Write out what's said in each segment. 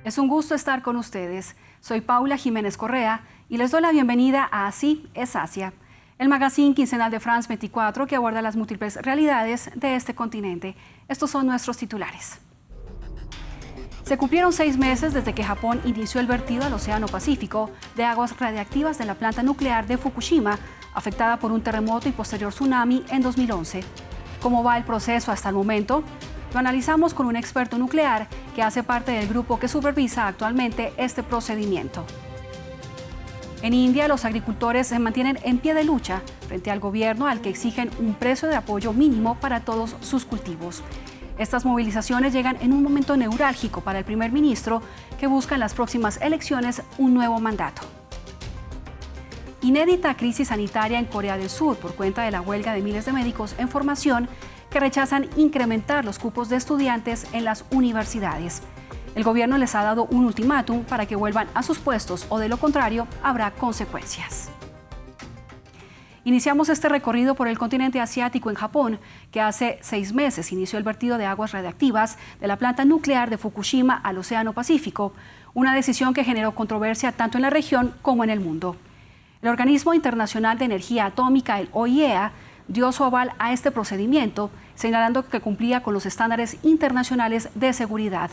Es un gusto estar con ustedes. Soy Paula Jiménez Correa y les doy la bienvenida a Así es Asia, el magazine quincenal de France 24 que aborda las múltiples realidades de este continente. Estos son nuestros titulares. Se cumplieron 6 meses desde que Japón inició el vertido al Océano Pacífico de aguas radiactivas de la planta nuclear de Fukushima, afectada por un terremoto y posterior tsunami en 2011. ¿Cómo va el proceso hasta el momento? Lo analizamos con un experto nuclear que hace parte del grupo que supervisa actualmente este procedimiento. En India, los agricultores se mantienen en pie de lucha frente al gobierno al que exigen un precio de apoyo mínimo para todos sus cultivos. Estas movilizaciones llegan en un momento neurálgico para el primer ministro que busca en las próximas elecciones un nuevo mandato. Inédita crisis sanitaria en Corea del Sur por cuenta de la huelga de miles de médicos en formación que rechazan incrementar los cupos de estudiantes en las universidades. El gobierno les ha dado un ultimátum para que vuelvan a sus puestos o de lo contrario habrá consecuencias. Iniciamos este recorrido por el continente asiático en Japón, que hace 6 meses inició el vertido de aguas radiactivas de la planta nuclear de Fukushima al Océano Pacífico, una decisión que generó controversia tanto en la región como en el mundo. El Organismo Internacional de Energía Atómica, el OIEA, dio su aval a este procedimiento, señalando que cumplía con los estándares internacionales de seguridad.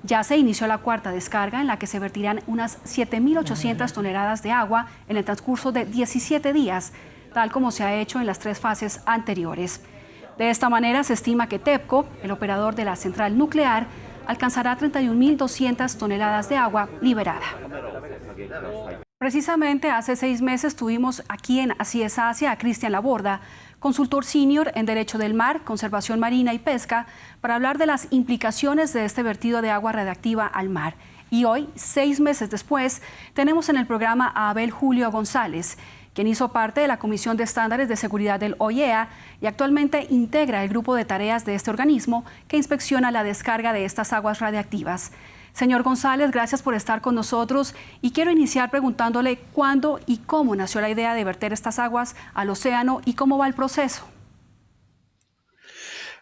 Ya se inició la cuarta descarga en la que se vertirán unas 7.800 toneladas de agua en el transcurso de 17 días, tal como se ha hecho en las 3 fases anteriores. De esta manera se estima que TEPCO, el operador de la central nuclear, alcanzará 31.200 toneladas de agua liberada. Precisamente hace 6 meses tuvimos aquí en Así es Asia a Cristian Laborda, consultor senior en Derecho del Mar, Conservación Marina y Pesca, para hablar de las implicaciones de este vertido de agua radiactiva al mar. Y hoy, 6 meses después, tenemos en el programa a Abel Julio González, quien hizo parte de la Comisión de Estándares de Seguridad del OIEA y actualmente integra el grupo de tareas de este organismo que inspecciona la descarga de estas aguas radiactivas. Señor González, gracias por estar con nosotros y quiero iniciar preguntándole cuándo y cómo nació la idea de verter estas aguas al océano y cómo va el proceso.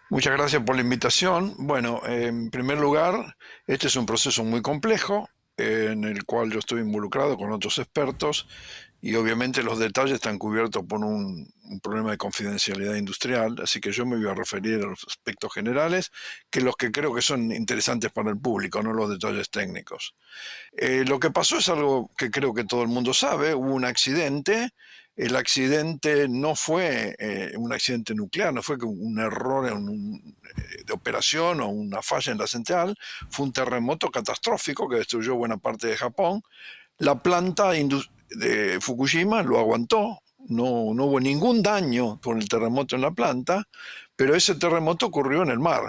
Muchas gracias por la invitación. Bueno, en primer lugar, este es un proceso muy complejo en el cual yo estoy involucrado con otros expertos y obviamente los detalles están cubiertos por un problema de confidencialidad industrial, así que yo me voy a referir a los aspectos generales, que los que creo que son interesantes para el público, no los detalles técnicos. Lo que pasó es algo que creo que todo el mundo sabe, hubo un accidente. El accidente no fue un accidente nuclear, no fue un error de operación o una falla en la central, fue un terremoto catastrófico que destruyó buena parte de Japón. La planta de Fukushima lo aguantó, no hubo ningún daño por el terremoto en la planta, pero ese terremoto ocurrió en el mar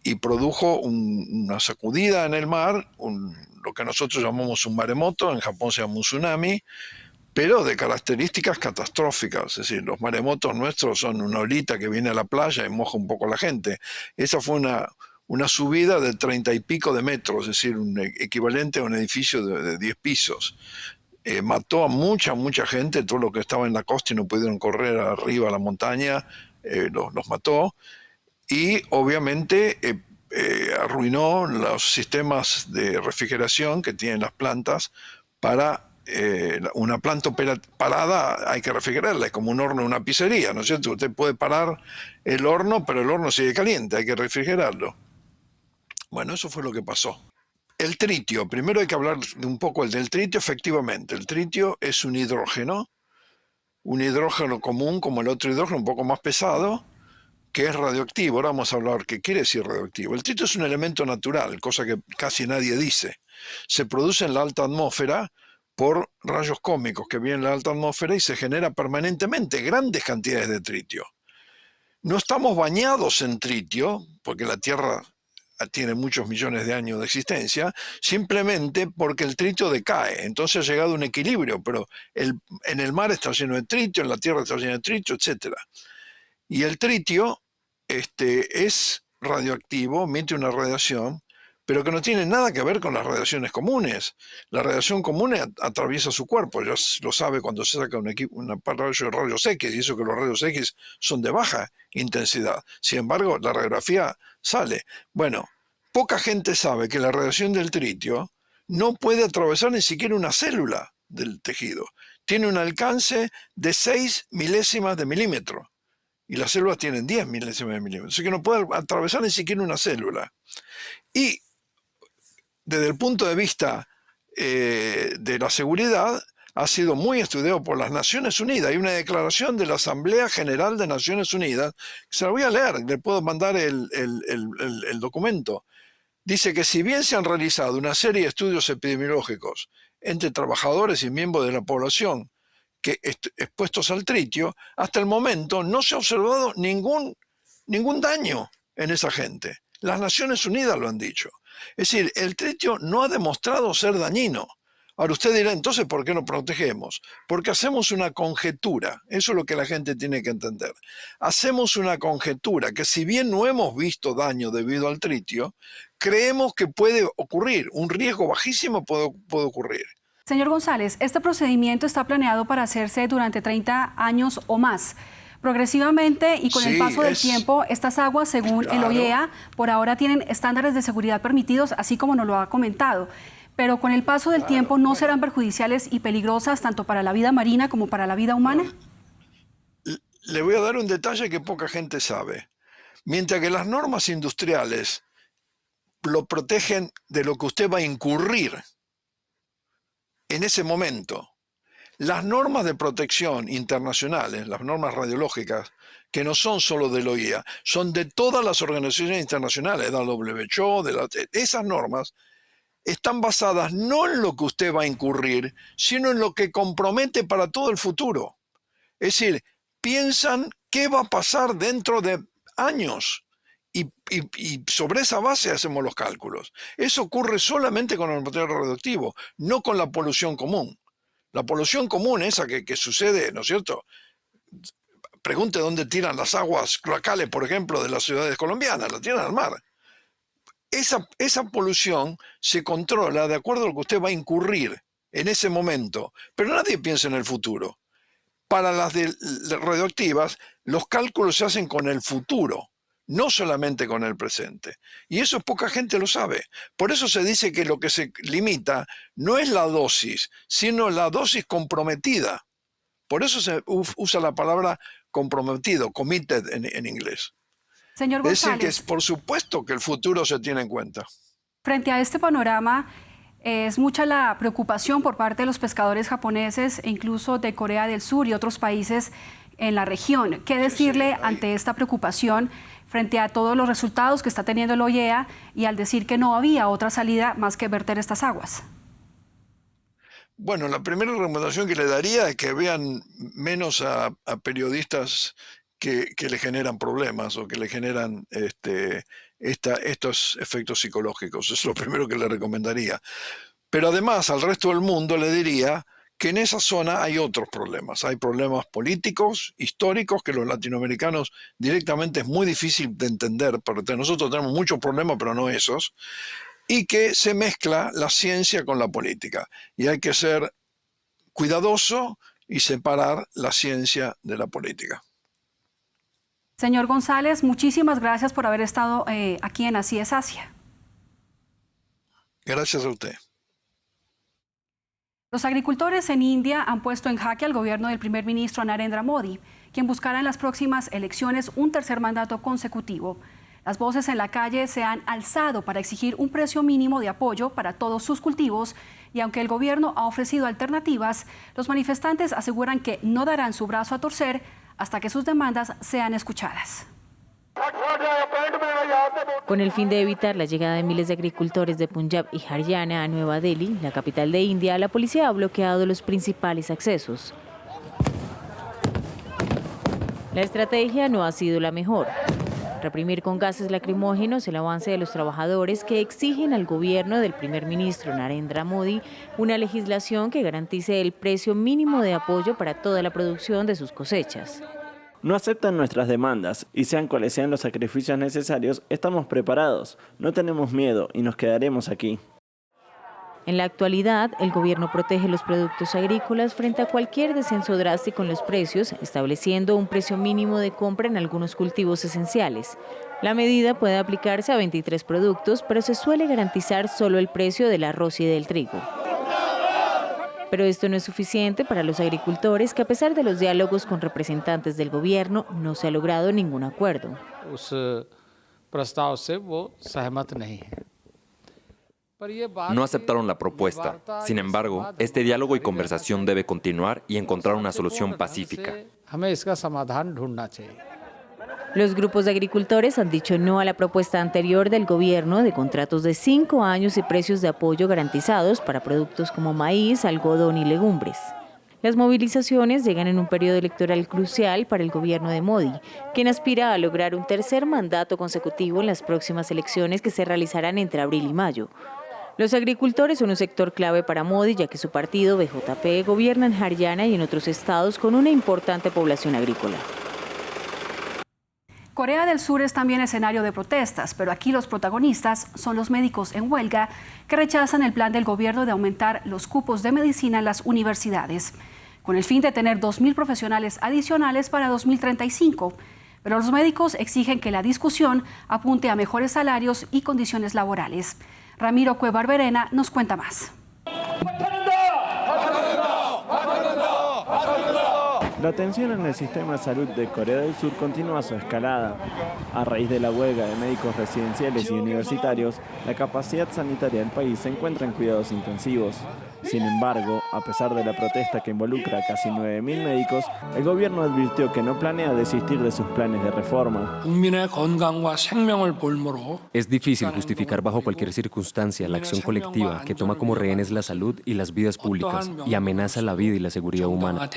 y produjo una sacudida en el mar, lo que nosotros llamamos un maremoto, en Japón se llama un tsunami, pero de características catastróficas. Es decir, los maremotos nuestros son una olita que viene a la playa y moja un poco a la gente. Esa fue una subida de 30 y pico de metros, es decir, un equivalente a un edificio de 10 pisos. Mató a mucha gente, todo lo que estaba en la costa y no pudieron correr arriba a la montaña, los mató. Y obviamente arruinó los sistemas de refrigeración que tienen las plantas. Para una planta parada hay que refrigerarla, es como un horno en una pizzería, ¿no es cierto? Usted puede parar el horno, pero el horno sigue caliente, hay que refrigerarlo. Bueno, eso fue lo que pasó. El tritio, primero hay que hablar un poco del tritio. Efectivamente, el tritio es un hidrógeno común como el otro hidrógeno, un poco más pesado, que es radioactivo. Ahora vamos a hablar qué quiere decir radioactivo. El tritio es un elemento natural, cosa que casi nadie dice. Se produce en la alta atmósfera por rayos cósmicos que vienen en la alta atmósfera y se genera permanentemente grandes cantidades de tritio. No estamos bañados en tritio, porque la Tierra tiene muchos millones de años de existencia, simplemente porque el tritio decae. Entonces ha llegado a un equilibrio, pero en el mar está lleno de tritio, en la Tierra está lleno de tritio, etc. Y el tritio es radioactivo, emite una radiación, pero que no tiene nada que ver con las radiaciones comunes. La radiación común atraviesa su cuerpo, ya lo sabe cuando se saca una rayo de rayos X, y eso que los rayos X son de baja intensidad. Sin embargo, la radiografía sale. Bueno, poca gente sabe que la radiación del tritio no puede atravesar ni siquiera una célula del tejido. Tiene un alcance de 6 milésimas de milímetro. Y las células tienen 10 milésimas de milímetro. Así que no puede atravesar ni siquiera una célula. Y desde el punto de vista de la seguridad, ha sido muy estudiado por las Naciones Unidas. Hay una declaración de la Asamblea General de Naciones Unidas, que se la voy a leer, le puedo mandar el documento. Dice que si bien se han realizado una serie de estudios epidemiológicos entre trabajadores y miembros de la población que expuestos al tritio, hasta el momento no se ha observado ningún daño en esa gente. Las Naciones Unidas lo han dicho. Es decir, el tritio no ha demostrado ser dañino. Ahora usted dirá, entonces, ¿por qué no protegemos? Porque hacemos una conjetura, eso es lo que la gente tiene que entender. Hacemos una conjetura que si bien no hemos visto daño debido al tritio, creemos que puede ocurrir, un riesgo bajísimo puede ocurrir. Señor González, este procedimiento está planeado para hacerse durante 30 años o más. Progresivamente y con el paso del tiempo, estas aguas, según el OIEA, por ahora tienen estándares de seguridad permitidos, así como nos lo ha comentado. Pero con el paso del tiempo, ¿no serán perjudiciales y peligrosas tanto para la vida marina como para la vida humana? Le voy a dar un detalle que poca gente sabe. Mientras que las normas industriales lo protegen de lo que usted va a incurrir en ese momento, las normas de protección internacionales, las normas radiológicas, que no son solo del OIEA, son de todas las organizaciones internacionales, de la WHO, esas normas están basadas no en lo que usted va a incurrir, sino en lo que compromete para todo el futuro. Es decir, piensan qué va a pasar dentro de años y sobre esa base hacemos los cálculos. Eso ocurre solamente con el material radioactivo, no con la polución común. La polución común, esa que sucede, ¿no es cierto? Pregunte dónde tiran las aguas cloacales, por ejemplo, de las ciudades colombianas, la tiran al mar. Esa polución se controla de acuerdo a lo que usted va a incurrir en ese momento, pero nadie piensa en el futuro. Para las radioactivas, los cálculos se hacen con el futuro, no solamente con el presente. Y eso poca gente lo sabe. Por eso se dice que lo que se limita no es la dosis, sino la dosis comprometida. Por eso se usa la palabra comprometido, committed en inglés. Señor González, es decir, que por supuesto que el futuro se tiene en cuenta. Frente a este panorama, es mucha la preocupación por parte de los pescadores japoneses e incluso de Corea del Sur y otros países en la región. ¿Qué decirle ante esta preocupación frente a todos los resultados que está teniendo el OIEA y al decir que no había otra salida más que verter estas aguas? Bueno, la primera recomendación que le daría es que vean menos a periodistas que le generan problemas o que le generan estos efectos psicológicos. Es lo primero que le recomendaría. Pero además al resto del mundo le diría que en esa zona hay otros problemas. Hay problemas políticos, históricos, que los latinoamericanos directamente es muy difícil de entender, porque nosotros tenemos muchos problemas, pero no esos, y que se mezcla la ciencia con la política. Y hay que ser cuidadoso y separar la ciencia de la política. Señor González, muchísimas gracias por haber estado aquí en Así es Asia. Gracias a usted. Los agricultores en India han puesto en jaque al gobierno del primer ministro Narendra Modi, quien buscará en las próximas elecciones un tercer mandato consecutivo. Las voces en la calle se han alzado para exigir un precio mínimo de apoyo para todos sus cultivos y aunque el gobierno ha ofrecido alternativas, los manifestantes aseguran que no darán su brazo a torcer hasta que sus demandas sean escuchadas. Con el fin de evitar la llegada de miles de agricultores de Punjab y Haryana a Nueva Delhi, la capital de India, la policía ha bloqueado los principales accesos. La estrategia no ha sido la mejor. Reprimir con gases lacrimógenos el avance de los trabajadores que exigen al gobierno del primer ministro Narendra Modi una legislación que garantice el precio mínimo de apoyo para toda la producción de sus cosechas. No aceptan nuestras demandas y sean cuales sean los sacrificios necesarios, estamos preparados, no tenemos miedo y nos quedaremos aquí. En la actualidad, el gobierno protege los productos agrícolas frente a cualquier descenso drástico en los precios, estableciendo un precio mínimo de compra en algunos cultivos esenciales. La medida puede aplicarse a 23 productos, pero se suele garantizar solo el precio del arroz y del trigo. Pero esto no es suficiente para los agricultores, que a pesar de los diálogos con representantes del gobierno, no se ha logrado ningún acuerdo. No aceptaron la propuesta. Sin embargo, este diálogo y conversación debe continuar y encontrar una solución pacífica. Los grupos de agricultores han dicho no a la propuesta anterior del gobierno de contratos de 5 años y precios de apoyo garantizados para productos como maíz, algodón y legumbres. Las movilizaciones llegan en un periodo electoral crucial para el gobierno de Modi, quien aspira a lograr un tercer mandato consecutivo en las próximas elecciones que se realizarán entre abril y mayo. Los agricultores son un sector clave para Modi, ya que su partido, BJP, gobierna en Haryana y en otros estados con una importante población agrícola. Corea del Sur es también escenario de protestas, pero aquí los protagonistas son los médicos en huelga que rechazan el plan del gobierno de aumentar los cupos de medicina en las universidades, con el fin de tener 2.000 profesionales adicionales para 2035. Pero los médicos exigen que la discusión apunte a mejores salarios y condiciones laborales. Ramiro Cuevarberena nos cuenta más. La tensión en el sistema de salud de Corea del Sur continúa su escalada. A raíz de la huelga de médicos residenciales y universitarios, la capacidad sanitaria del país se encuentra en cuidados intensivos. Sin embargo, a pesar de la protesta que involucra a casi 9.000 médicos, el gobierno advirtió que no planea desistir de sus planes de reforma. Es difícil justificar bajo cualquier circunstancia la acción colectiva que toma como rehenes la salud y las vidas públicas y amenaza la vida y la seguridad humana.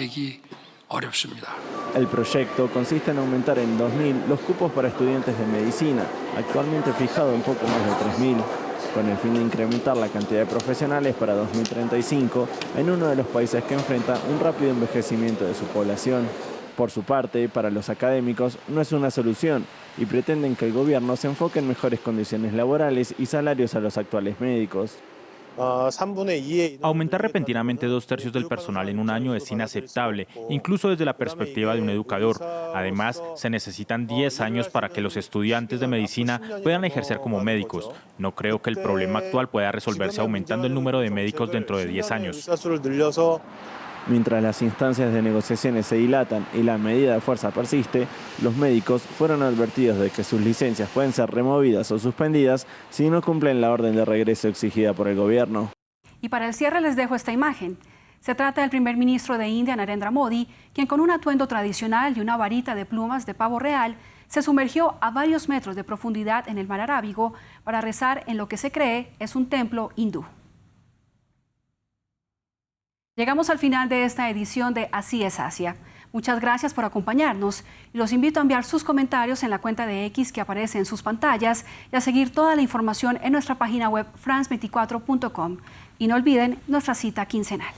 El proyecto consiste en aumentar en 2.000 los cupos para estudiantes de medicina, actualmente fijado en poco más de 3.000, con el fin de incrementar la cantidad de profesionales para 2035 en uno de los países que enfrenta un rápido envejecimiento de su población. Por su parte, para los académicos no es una solución y pretenden que el gobierno se enfoque en mejores condiciones laborales y salarios a los actuales médicos. Aumentar repentinamente 2/3 del personal en un año es inaceptable, incluso desde la perspectiva de un educador. Además, se necesitan 10 años para que los estudiantes de medicina puedan ejercer como médicos. No creo que el problema actual pueda resolverse aumentando el número de médicos dentro de 10 años. Mientras las instancias de negociaciones se dilatan y la medida de fuerza persiste, los médicos fueron advertidos de que sus licencias pueden ser removidas o suspendidas si no cumplen la orden de regreso exigida por el gobierno. Y para el cierre les dejo esta imagen. Se trata del primer ministro de India, Narendra Modi, quien con un atuendo tradicional y una varita de plumas de pavo real se sumergió a varios metros de profundidad en el mar Arábigo para rezar en lo que se cree es un templo hindú. Llegamos al final de esta edición de Así es Asia. Muchas gracias por acompañarnos y los invito a enviar sus comentarios en la cuenta de X que aparece en sus pantallas y a seguir toda la información en nuestra página web france24.com. Y no olviden nuestra cita quincenal.